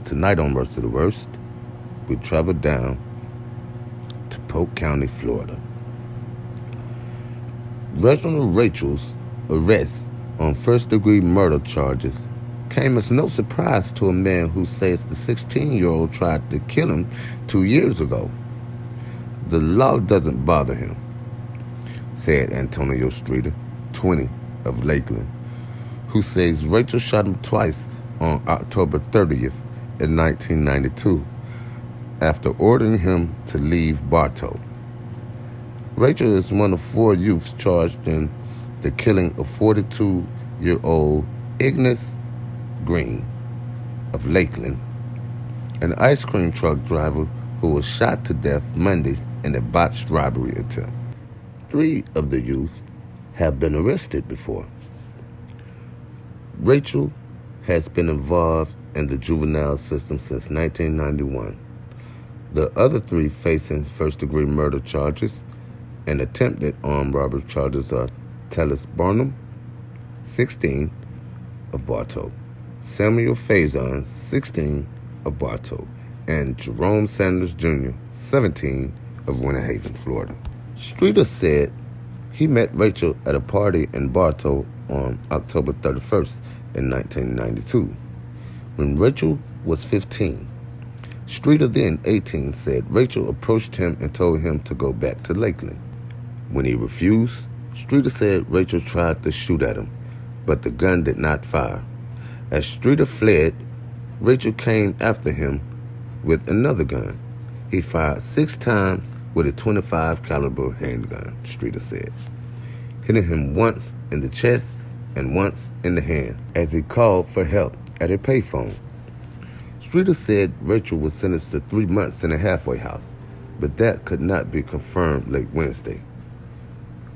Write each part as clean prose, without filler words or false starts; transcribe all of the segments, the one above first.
Tonight on Worst of the Worst, we travel down to Polk County, Florida. Reginald Rachel's arrest on first-degree murder charges came as no surprise to a man who says the 16-year-old tried to kill him 2 years ago. The law doesn't bother him, said Antonio Streeter, 20, of Lakeland, who says Rachel shot him twice on October 30th in 1992 after ordering him to leave Bartow. Rachel is one of 4 youths charged in the killing of 42-year-old Ignace Green of Lakeland, an ice cream truck driver who was shot to death Monday in a botched robbery attempt. 3 of the youths have been arrested before. Rachel has been involved in the juvenile system since 1991. The other 3 facing first-degree murder charges and attempted armed robbery charges are Tellis Barnum, 16, of Bartow, Samuel Faison, 16, of Bartow, and Jerome Sanders Jr., 17, of Winter Haven, Florida. Streeter said he met Rachel at a party in Bartow on October 31st in 1992, when Rachel was 15. Streeter, then 18, said Rachel approached him and told him to go back to Lakeland. When he refused, Streeter said Rachel tried to shoot at him, but the gun did not fire. As Streeter fled, Rachel came after him with another gun. He fired 6 times with a .25 caliber handgun, Streeter said, hitting him once in the chest and once in the hand as he called for help at a payphone. Streeter said Rachel was sentenced to 3 months in a halfway house, but that could not be confirmed late Wednesday.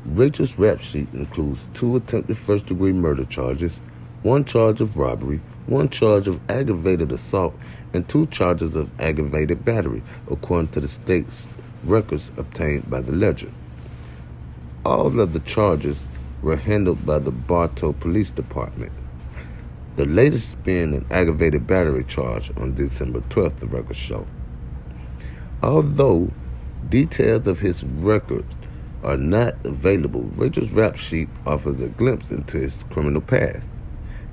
Rachel's rap sheet includes 2 attempted first-degree murder charges, 1 charge of robbery, 1 charge of aggravated assault, and 2 charges of aggravated battery, according to the state's records obtained by the Ledger. All of the charges were handled by the Bartow Police Department, the latest being an aggravated battery charge on December 12th, the records show. Although details of his record are not available, Rachel's rap sheet offers a glimpse into his criminal past.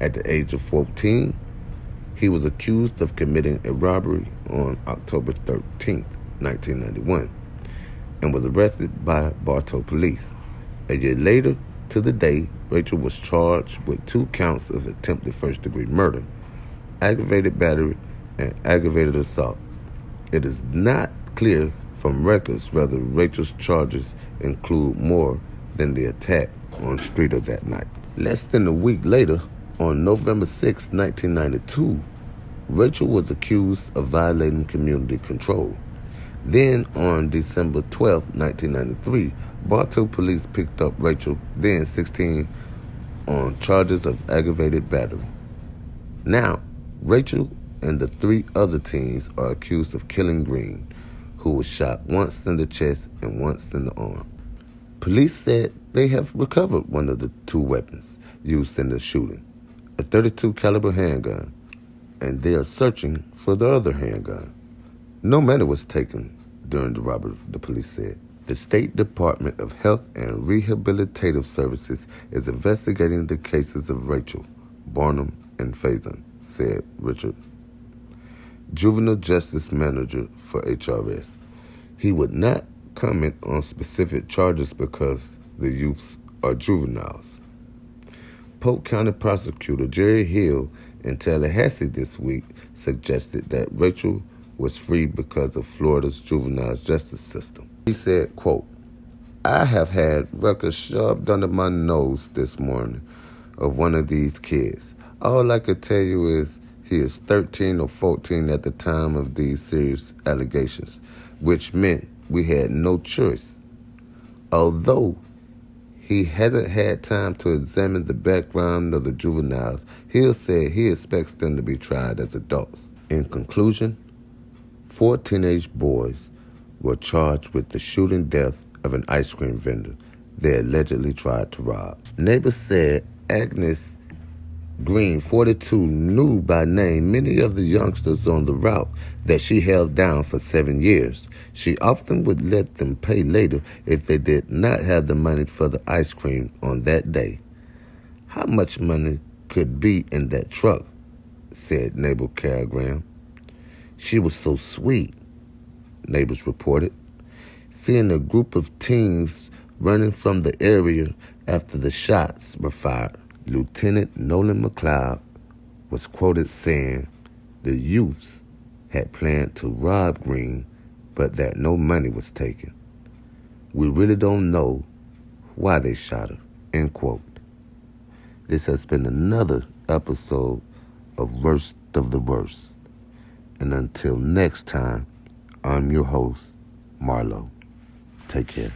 At the age of 14, he was accused of committing a robbery on October 13th, 1991, and was arrested by Bartow police. A year later, to the day, Rachel was charged with 2 counts of attempted first-degree murder, aggravated battery, and aggravated assault. It is not clear from records whether Rachel's charges include more than the attack on Streeter that night. Less than a week later, on November 6, 1992, Rachel was accused of violating community control. Then, on December 12, 1993, Bartow police picked up Rachel, then 16, on charges of aggravated battery. Now, Rachel and the 3 other teens are accused of killing Green, who was shot once in the chest and once in the arm. Police said they have recovered one of the 2 weapons used in the shooting, a .32 caliber handgun, and they are searching for the other handgun. No money was taken during the robbery, the police said. The State Department of Health and Rehabilitative Services is investigating the cases of Rachel, Barnum, and Faison, said Richard, Juvenile Justice Manager for HRS. He would not comment on specific charges because the youths are juveniles. Polk County Prosecutor Jerry Hill in Tallahassee this week suggested that Rachel was free because of Florida's juvenile justice system. He said, quote, "I have had records shoved under my nose this morning of one of these kids. All I could tell you is he is 13 or 14 at the time of these serious allegations, which meant we had no choice. Although he hasn't had time to examine the background of the juveniles, Hill said he expects them to be tried as adults." In conclusion, 4 teenage boys were charged with the shooting death of an ice cream vendor they allegedly tried to rob. Neighbors said Agnes Green, 42, knew by name many of the youngsters on the route that she held down for 7 years. She often would let them pay later if they did not have the money for the ice cream on that day. "How much money could be in that truck?" said neighbor Carol Graham. "She was so sweet," neighbors reported. Seeing a group of teens running from the area after the shots were fired, Lieutenant Nolan McLeod was quoted saying the youths had planned to rob Green, but that no money was taken. "We really don't know why they shot her," end quote. This has been another episode of Worst of the Worst. And until next time, I'm your host, Marlo. Take care.